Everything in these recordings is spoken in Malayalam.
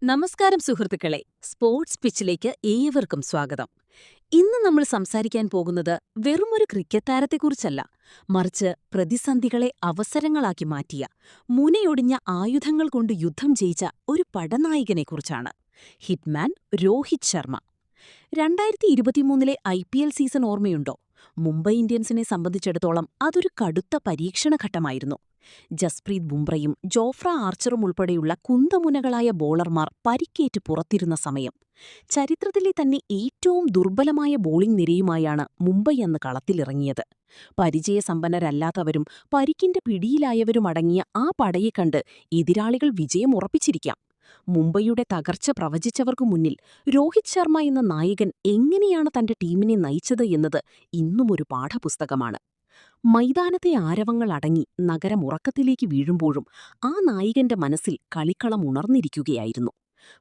നമസ്കാരം സുഹൃത്തുക്കളെ, സ്പോർട്സ് പിച്ചിലേക്ക് ഏവർക്കും സ്വാഗതം. ഇന്ന് നമ്മൾ സംസാരിക്കാൻ പോകുന്നത് വെറുമൊരു ക്രിക്കറ്റ് താരത്തെക്കുറിച്ചല്ല, മറിച്ച് പ്രതിസന്ധികളെ അവസരങ്ങളാക്കി മാറ്റിയ, മുനയൊടിഞ്ഞ ആയുധങ്ങൾ കൊണ്ട് യുദ്ധം ജയിച്ച ഒരു പടനായകനെക്കുറിച്ചാണ്. Hitman Rohit Sharma. 2023 IPL season ഓർമ്മയുണ്ടോ? മുംബൈ ഇന്ത്യൻസിനെ സംബന്ധിച്ചിടത്തോളം അതൊരു കടുത്ത പരീക്ഷണഘട്ടമായിരുന്നു. ജസ്പ്രീത് ബുംറയും ജോഫ്ര ആർച്ചറും ഉൾപ്പെടെയുള്ള കുന്തമുനകളായ ബോളർമാർ പരിക്കേറ്റ് പുറത്തിരുന്ന സമയം. ചരിത്രത്തിലെ തന്നെ ഏറ്റവും ദുർബലമായ ബോളിംഗ് നിരയുമായാണ് മുംബൈ അന്ന് കളത്തിലിറങ്ങിയത്. പരിചയസമ്പന്നരല്ലാത്തവരും പരിക്കിന്റെ പിടിയിലായവരുമടങ്ങിയ ആ പടയെ കണ്ട് എതിരാളികൾ വിജയം ഉറപ്പിച്ചിരിക്കാം. മുംബൈയുടെ തകർച്ച പ്രവചിച്ചവർക്കു മുന്നിൽ രോഹിത് ശർമ്മ എന്ന നായകൻ എങ്ങനെയാണ് തന്റെ ടീമിനെ നയിച്ചത് എന്നത് ഇന്നുമൊരു പാഠപുസ്തകമാണ്. മൈതാനത്തെ ആരവങ്ങൾ അടങ്ങി നഗരം ഉറക്കത്തിലേക്ക് വീഴുമ്പോഴും ആ നായകന്റെ മനസ്സിൽ കളിക്കളം ഉണർന്നിരിക്കുകയായിരുന്നു.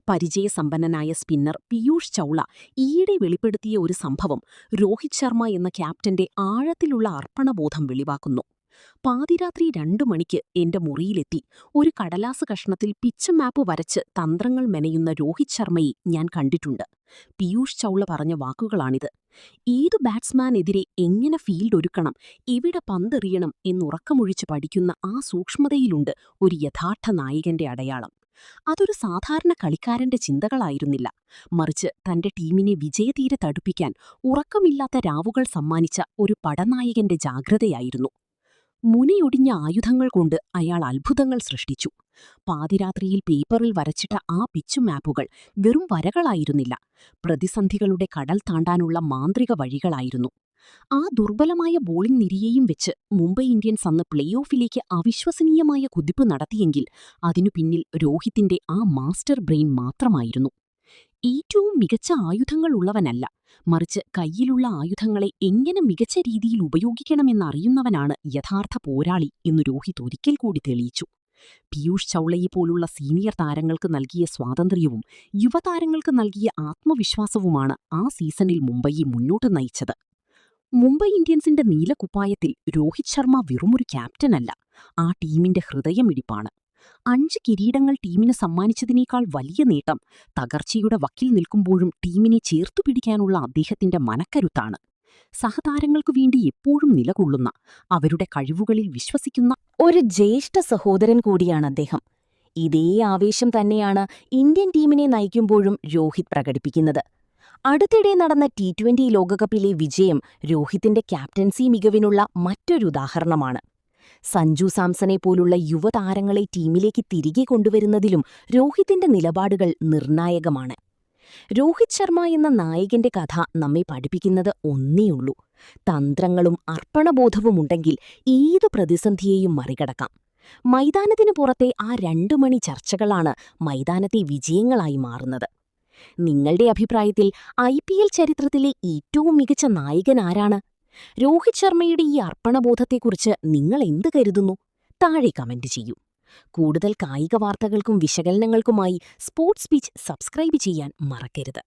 പരിചയസമ്പന്നനായ സ്പിന്നർ പീയൂഷ് ചൗള ഈയിടെ വെളിപ്പെടുത്തിയ ഒരു സംഭവം രോഹിത് ശർമ്മ എന്ന ക്യാപ്റ്റന്റെ ആഴത്തിലുള്ള അർപ്പണബോധം വെളിവാക്കുന്നു. പാതിരാത്രി 2 മണിക്ക് എന്റെ മുറിയിലെത്തി ഒരു കടലാസ് കഷ്ണത്തിൽ പിച്ച് മാപ്പ് വരച്ച് തന്ത്രങ്ങൾ മെനയുന്ന രോഹിത് ശർമ്മയെ ഞാൻ കണ്ടിട്ടുണ്ട്. പീയൂഷ് ചൗള പറഞ്ഞ വാക്കുകളാണിത്. ഏതു ബാറ്റ്സ്മാനെതിരെ എങ്ങനെ ഫീൽഡ് ഒരുക്കണം, എവിടെ പന്തെറിയണം എന്നുറക്കമൊഴിച്ച് പഠിക്കുന്ന ആ സൂക്ഷ്മതയിലുണ്ട് ഒരു യഥാർത്ഥ നായകന്റെ അടയാളം. അതൊരു സാധാരണ കളിക്കാരന്റെ ചിന്തകളായിരുന്നില്ല, മറിച്ച് തന്റെ ടീമിനെ വിജയതീരെ തടുപ്പിക്കാൻ ഉറക്കമില്ലാത്ത രാവുകൾ സമ്മാനിച്ച ഒരു പടനായകന്റെ ജാഗ്രതയായിരുന്നു. മുനയൊടിഞ്ഞ ആയുധങ്ങൾ കൊണ്ട് അയാൾ അത്ഭുതങ്ങൾ സൃഷ്ടിച്ചു. പാതിരാത്രിയിൽ പേപ്പറിൽ വരച്ചിട്ട ആ പിച്ചു മാപ്പുകൾ വെറും വരകളായിരുന്നില്ല, പ്രതിസന്ധികളുടെ കടൽ താണ്ടാനുള്ള മാന്ത്രിക വഴികളായിരുന്നു. ആ ദുർബലമായ ബോളിംഗ് നിരയെയും വെച്ച് മുംബൈ ഇന്ത്യൻസ് അന്ന് പ്ലേ ഓഫിലേക്ക് അവിശ്വസനീയമായ കുതിപ്പ് നടത്തിയെങ്കിൽ അതിനു പിന്നിൽ രോഹിത്തിന്റെ ആ മാസ്റ്റർ ബ്രെയിൻ മാത്രമായിരുന്നു. ഏറ്റവും മികച്ച ആയുധങ്ങൾ ഉള്ളവനല്ല, മറിച്ച് കയ്യിലുള്ള ആയുധങ്ങളെ എങ്ങനെ മികച്ച രീതിയിൽ ഉപയോഗിക്കണമെന്നറിയുന്നവനാണ് യഥാർത്ഥ പോരാളി എന്ന് രോഹിത് ഒരിക്കൽ കൂടി തെളിയിച്ചു. പീയൂഷ് ചൗളയെപ്പോലുള്ള സീനിയർ താരങ്ങൾക്ക് നൽകിയ സ്വാതന്ത്ര്യവും യുവതാരങ്ങൾക്ക് നൽകിയ ആത്മവിശ്വാസവുമാണ് ആ സീസണിൽ മുംബൈയെ മുന്നോട്ട് നയിച്ചത്. മുംബൈ ഇന്ത്യൻസിന്റെ നീലക്കുപ്പായത്തിൽ രോഹിത് ശർമ്മ വെറുമൊരു ക്യാപ്റ്റനല്ല, ആ ടീമിന്റെ ഹൃദയമിടിപ്പാണ്. 5 കിരീടങ്ങൾ ടീമിന് സമ്മാനിച്ചതിനേക്കാൾ വലിയ നേട്ടം തകർച്ചയുടെ വക്കിൽ നിൽക്കുമ്പോഴും ടീമിനെ ചേർത്തുപിടിക്കാനുള്ള അദ്ദേഹത്തിന്റെ മനക്കരുത്താണ്. സഹതാരങ്ങൾക്കു വേണ്ടി എപ്പോഴും നിലകൊള്ളുന്ന, അവരുടെ കഴിവുകളിൽ വിശ്വസിക്കുന്ന ഒരു ജ്യേഷ്ഠ സഹോദരൻ കൂടിയാണ് അദ്ദേഹം. ഇതേ ആവേശം തന്നെയാണ് ഇന്ത്യൻ ടീമിനെ നയിക്കുമ്പോഴും രോഹിത് പ്രകടിപ്പിക്കുന്നത്. അടുത്തിടെ നടന്ന T20 ലോകകപ്പിലെ വിജയം രോഹിത്തിന്റെ ക്യാപ്റ്റൻസി മികവിനുള്ള മറ്റൊരുദാഹരണമാണ്. സഞ്ജു സാംസനെ പോലുള്ള യുവതാരങ്ങളെ ടീമിലേക്ക് തിരികെ കൊണ്ടുവരുന്നതിലും രോഹിത്തിന്റെ നിലപാടുകൾ നിർണായകമാണ്. രോഹിത് ശർമ്മ എന്ന നായകന്റെ കഥ നമ്മെ പഠിപ്പിക്കുന്നത് ഒന്നേയുള്ളൂ: തന്ത്രങ്ങളും അർപ്പണബോധവുമുണ്ടെങ്കിൽ ഏതു പ്രതിസന്ധിയെയും മറികടക്കാം. മൈതാനത്തിനു പുറത്തെ ആ 2 മണി ചർച്ചകളാണ് മൈതാനത്തെ വിജയങ്ങളായി മാറുന്നത്. നിങ്ങളുടെ അഭിപ്രായത്തിൽ IPL ചരിത്രത്തിലെ ഏറ്റവും മികച്ച നായകൻ ആരാണ്? രോഹിത് ശർമ്മയുടെ ഈ അർപ്പണബോധത്തെക്കുറിച്ച് നിങ്ങൾ എന്ത് കരുതുന്നു? താഴെ കമന്റ് ചെയ്യൂ. കൂടുതൽ കായിക വാർത്തകൾക്കും വിശകലനങ്ങൾക്കുമായി സ്പോർട്സ് പിച്ച് സബ്സ്ക്രൈബ് ചെയ്യാൻ മറക്കരുത്.